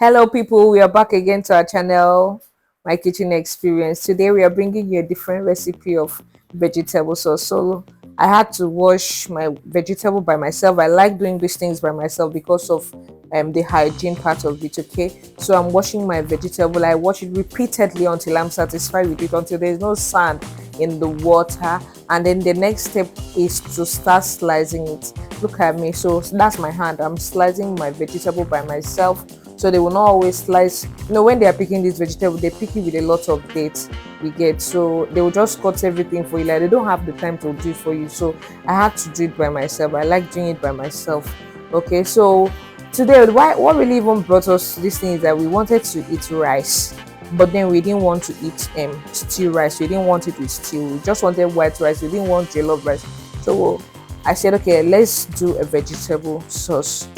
Hello people, we are back again to our channel, My Kitchen Experience. Today we are bringing you a different recipe of vegetable sauce. So I had to wash my vegetable by myself. I like doing these things by myself because of the hygiene part of it. Okay, so I'm washing my vegetable. I wash it repeatedly until I'm satisfied with it, until there's no sand in the water. And then the next step is to start slicing it. Look at me. So that's my hand. I'm slicing my vegetable by myself, so they will not always slice. When they are picking this vegetable, they pick it with a lot of dates, you get, so they will just cut everything for you. Like, they don't have the time to do it for you, so I had to do it by myself. I like doing it by myself. Okay, so today, what really even brought us this thing is that we wanted to eat rice, but then we didn't want to eat stew rice. We didn't want it with stew. We just wanted white rice. We didn't want jollof rice. So I said, okay, let's do a vegetable sauce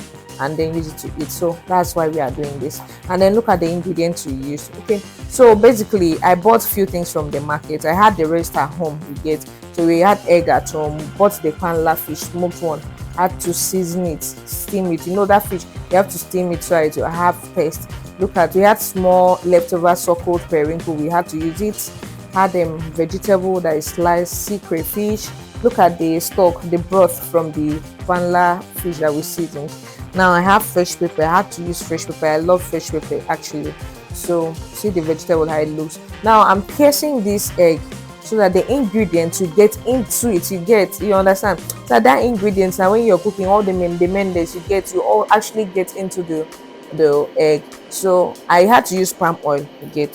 and then use it to eat. So that's why we are doing this. And then look at the ingredients we used. Okay, so basically I bought few things from the market. I had the rest at home, you get. So we had egg at home, bought the Kpanla fish, smoked one, had to season it, steam it. That fish, you have to steam it so it will have taste. Look at, we had small leftover suckled periwinkle, we had to use it. Had vegetable that is sliced, sea crayfish. Look at the stock, the broth from the Kpanla fish that we seasoned. Now I have fresh pepper. I had to use fresh pepper. I love fresh pepper actually. So see the vegetable how it looks. Now I'm piercing this egg so that the ingredients you get into it, you understand, so that ingredients, now when you're cooking, all the members you all actually get into the egg. So I had to use palm oil. I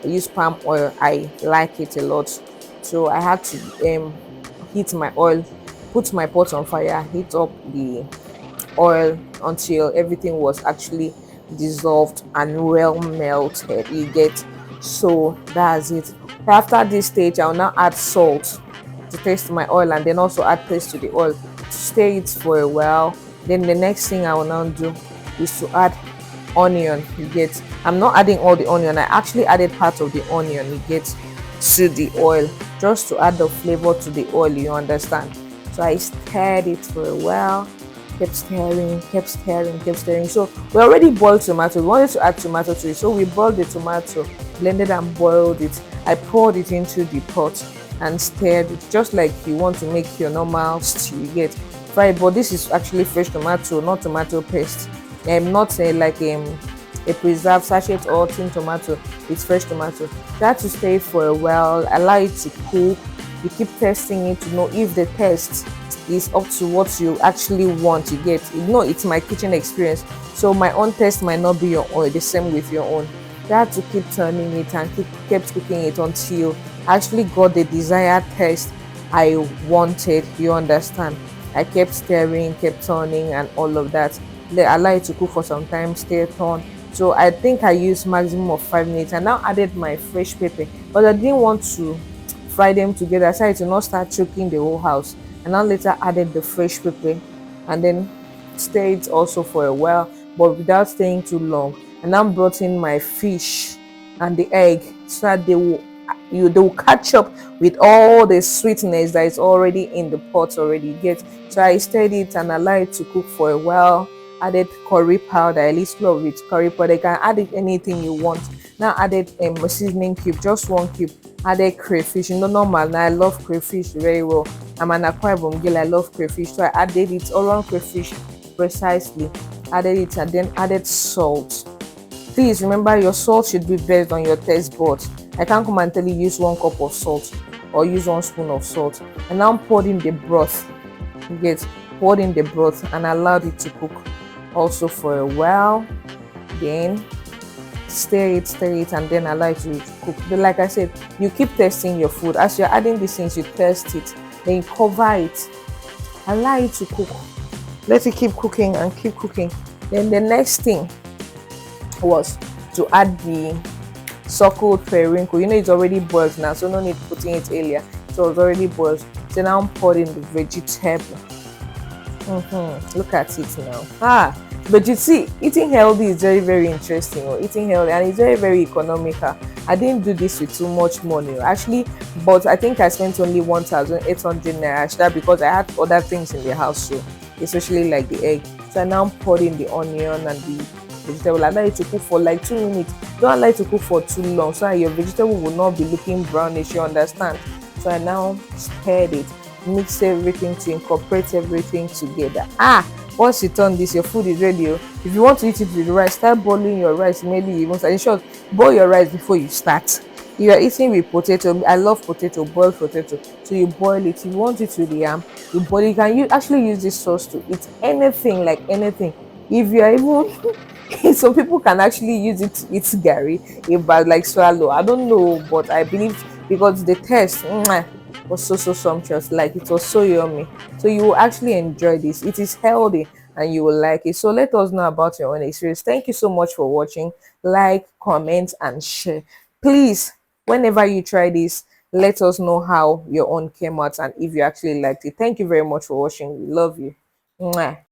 use palm oil. I like it a lot. So I had to heat my oil, put my pot on fire, heat up the oil until everything was actually dissolved and well melted, you get. So that's it. After this stage, I'll now add salt to taste my oil, and then also add taste to the oil to stay it for a while. Then the next thing I will now do is to add onion, you get. I'm not adding all the onion. I actually added part of the onion, you get, to the oil, just to add the flavor to the oil, you understand. So I stirred it for a while, kept stirring. So we already boiled tomato. We wanted to add tomato to it, so we boiled the tomato, blended and boiled it. I poured it into the pot and stirred it, just like you want to make your normal stew, you get, fried. But this is actually fresh tomato, not tomato paste. Not like a preserved sachet or tin tomato. It's fresh tomato. That to stay for a while, allow it to cook. You keep testing it to know if the taste is up to what you actually want, you get. It's my kitchen experience, so my own taste might not be your own, the same with your own. You have to keep turning it and kept cooking it until I actually got the desired taste I wanted, you understand. I kept stirring, kept turning and all of that. Allow it to cook for some time, stir, turn. So I think I used maximum of 5 minutes. I now added my fresh pepper, but I didn't want to fry them together, so I to not start choking the whole house. And now later added the fresh pepper and then stayed also for a while, but without staying too long. And now brought in my fish and the egg so that they will catch up with all the sweetness that is already in the pot already, get. So I stirred it and allowed it to cook for a while. Added curry powder. I least love with curry powder. You can add anything you want. Now added a seasoning cube, just one cube. Added crayfish, normal. Now I love crayfish very well. I'm an Akwa Ibom girl. I love crayfish, so I added it all on crayfish precisely. Added it and then added salt. Please remember, your salt should be based on your taste buds. I can't come and tell you use 1 cup of salt or use 1 spoon of salt. And now poured in the broth. You get, poured in the broth and allowed it to cook also for a while. Then stir it and then allow it to cook. But like I said, you keep testing your food. As you're adding these things, you test it, then cover it, allow it to cook, let it keep cooking and keep cooking. Then the next thing was to add the suckled periwinkle. It's already boiled now, so no need putting it earlier, so it's already boiled. So now I'm pouring the vegetable. Look at it now. But you see, eating healthy is very, very interesting. Eating healthy, and it's very, very economical. I didn't do this with too much money actually, but I think I spent only 1,800 naira because I had other things in the house too, especially like the egg. So I now poured in the onion and the vegetable. Allow it to cook for like 2 minutes. Don't allow it to cook for too long so that your vegetable will not be looking brownish, you understand? So I now stirred it, mix everything to incorporate everything together. Once you turn this, your food is ready. If you want to eat it with rice, start boiling your rice. Maybe even in short, boil your rice before you start. If you are eating with potato, I love potato, boiled potato, so you boil it. If you want it with yam, you boil it. You can actually use this sauce to eat anything, like anything. If you are even some people can actually use it to eat gari, but like swallow, I don't know, but I believe because the taste was so sumptuous, like it was so yummy. So you will actually enjoy this. It is healthy and you will like it. So let us know about your own experience. Thank you so much for watching. Like, comment, and share. Please, whenever you try this, let us know how your own came out and if you actually liked it. Thank you very much for watching. We love you. Mwah.